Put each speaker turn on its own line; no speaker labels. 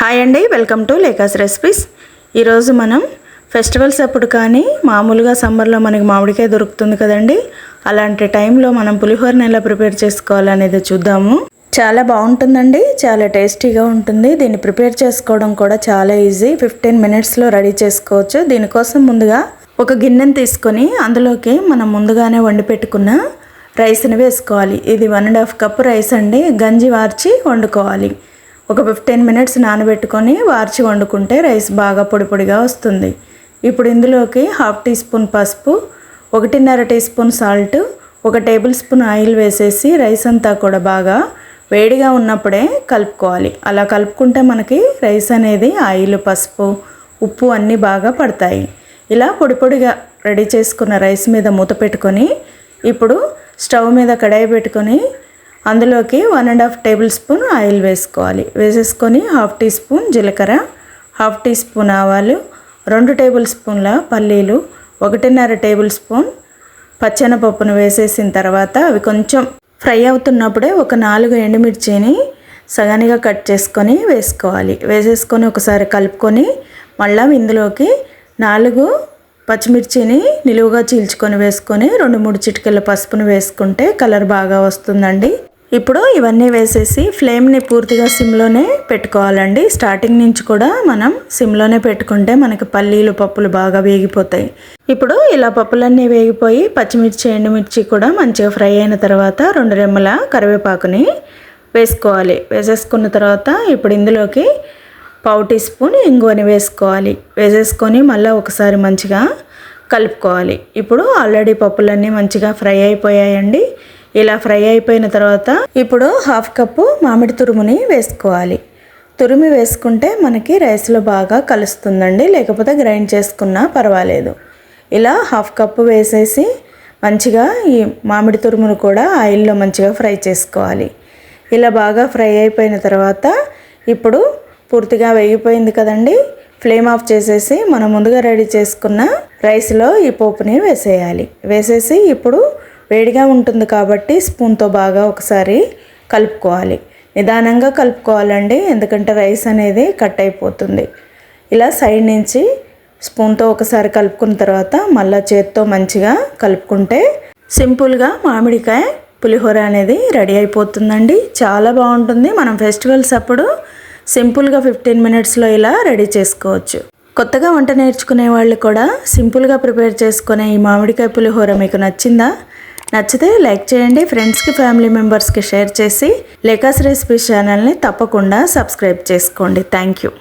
Hi అండి, welcome to లేకాస్ recipes. ఈరోజు మనం ఫెస్టివల్స్ అప్పుడు కానీ మామూలుగా సమ్మర్లో మనకి మామిడికాయ దొరుకుతుంది కదండి. అలాంటి టైంలో మనం పులిహోరని ఎలా ప్రిపేర్ చేసుకోవాలనేది చూద్దాము. చాలా బాగుంటుందండి, చాలా టేస్టీగా ఉంటుంది. దీన్ని ప్రిపేర్ చేసుకోవడం కూడా చాలా ఈజీ. 15 మినిట్స్లో రెడీ చేసుకోవచ్చు. దీనికోసం ముందుగా ఒక గిన్నెని తీసుకొని అందులోకి మనం ముందుగానే వండి పెట్టుకున్న రైస్ని వేసుకోవాలి. ఇది 1.5 కప్పు రైస్ అండి. గంజి వార్చి వండుకోవాలి. ఒక 15 మినిట్స్ నానబెట్టుకొని వార్చి వండుకుంటే రైస్ బాగా పొడి పొడిగా వస్తుంది. ఇప్పుడు ఇందులోకి 1/2 టీ స్పూన్ పసుపు, 1.5 teaspoon salt, 1 tablespoon oil వేసేసి రైస్ అంతా కూడా బాగా వేడిగా ఉన్నప్పుడే కలుపుకోవాలి. అలా కలుపుకుంటే మనకి రైస్ అనేది ఆయిల్, పసుపు, ఉప్పు అన్నీ బాగా పడతాయి. ఇలా పొడి పొడిగా రెడీ చేసుకున్న రైస్ మీద మూత పెట్టుకొని ఇప్పుడు స్టవ్ మీద కడాయి పెట్టుకొని అందులోకి 1.5 టేబుల్ స్పూన్ ఆయిల్ వేసుకోవాలి. వేసేసుకొని 1/2 టీ స్పూన్ జీలకర్ర, 1/2 టీ స్పూన్ ఆవాలు, 2 టేబుల్ స్పూన్ల పల్లీలు, 1.5 టేబుల్ స్పూన్ పచ్చెనపప్పును వేసేసిన తర్వాత అవి కొంచెం ఫ్రై అవుతున్నప్పుడే ఒక 4 ఎండుమిర్చిని సగానిగా కట్ చేసుకొని వేసుకోవాలి. వేసేసుకొని ఒకసారి కలుపుకొని మళ్ళీ ఇందులోకి 4 పచ్చిమిర్చిని నిలువుగా చీల్చుకొని వేసుకొని 2-3 చిటికెల పసుపును వేసుకుంటే కలర్ బాగా వస్తుందండి. ఇప్పుడు ఇవన్నీ వేసేసి ఫ్లేమ్ని పూర్తిగా సిమ్లోనే పెట్టుకోవాలండి. స్టార్టింగ్ నుంచి కూడా మనం సిమ్లోనే పెట్టుకుంటే మనకి పల్లీలు, పప్పులు బాగా వేగిపోతాయి. ఇప్పుడు ఇలా పప్పులన్నీ వేగిపోయి పచ్చిమిర్చి, ఎండుమిర్చి కూడా మంచిగా ఫ్రై అయిన తర్వాత 2 రెమ్మల కరివేపాకుని వేసుకోవాలి. వేసేసుకున్న తర్వాత ఇప్పుడు ఇందులోకి 1/2 టీ స్పూన్ ఇంగువని వేసుకోవాలి. వేసేసుకొని మళ్ళీ ఒకసారి మంచిగా కలుపుకోవాలి. ఇప్పుడు ఆల్రెడీ పప్పులన్నీ మంచిగా ఫ్రై అయిపోయాయండి. ఇలా ఫ్రై అయిపోయిన తర్వాత ఇప్పుడు 1/2 కప్పు మామిడి తురుముని వేసుకోవాలి. తురిమి వేసుకుంటే మనకి రైస్లో బాగా కలుస్తుందండి, లేకపోతే గ్రైండ్ చేసుకున్నా పర్వాలేదు. ఇలా 1/2 కప్పు వేసేసి మంచిగా ఈ మామిడి తురుమును కూడా ఆయిల్లో మంచిగా ఫ్రై చేసుకోవాలి. ఇలా బాగా ఫ్రై అయిపోయిన తర్వాత ఇప్పుడు పూర్తిగా వేగిపోయింది కదండి. ఫ్లేమ్ ఆఫ్ చేసేసి మనం ముందుగా రెడీ చేసుకున్న రైస్లో ఈ పోపుని వేసేయాలి. వేసేసి ఇప్పుడు వేడిగా ఉంటుంది కాబట్టి స్పూన్తో బాగా ఒకసారి కలుపుకోవాలి. నిదానంగా కలుపుకోవాలండి, ఎందుకంటే రైస్ అనేది కట్ అయిపోతుంది. ఇలా సైడ్ నుంచి స్పూన్తో ఒకసారి కలుపుకున్న తర్వాత మళ్ళీ చేత్తో మంచిగా కలుపుకుంటే సింపుల్గా మామిడికాయ పులిహోర అనేది రెడీ అయిపోతుందండి. చాలా బాగుంటుంది. మనం ఫెస్టివల్స్ అప్పుడు సింపుల్గా 15 మినిట్స్లో ఇలా రెడీ చేసుకోవచ్చు. కొత్తగా వంట నేర్చుకునే వాళ్ళు కూడా సింపుల్గా ప్రిపేర్ చేసుకునే ఈ మామిడికాయ పులిహోర మీకు నచ్చిందా? నచ్చితే లైక్ చేయండి. ఫ్రెండ్స్కి, ఫ్యామిలీ మెంబర్స్కి షేర్ చేసి లేకాస్ రెసిపీస్ ఛానల్ని తప్పకుండా సబ్స్క్రైబ్ చేసుకోండి. Thank you.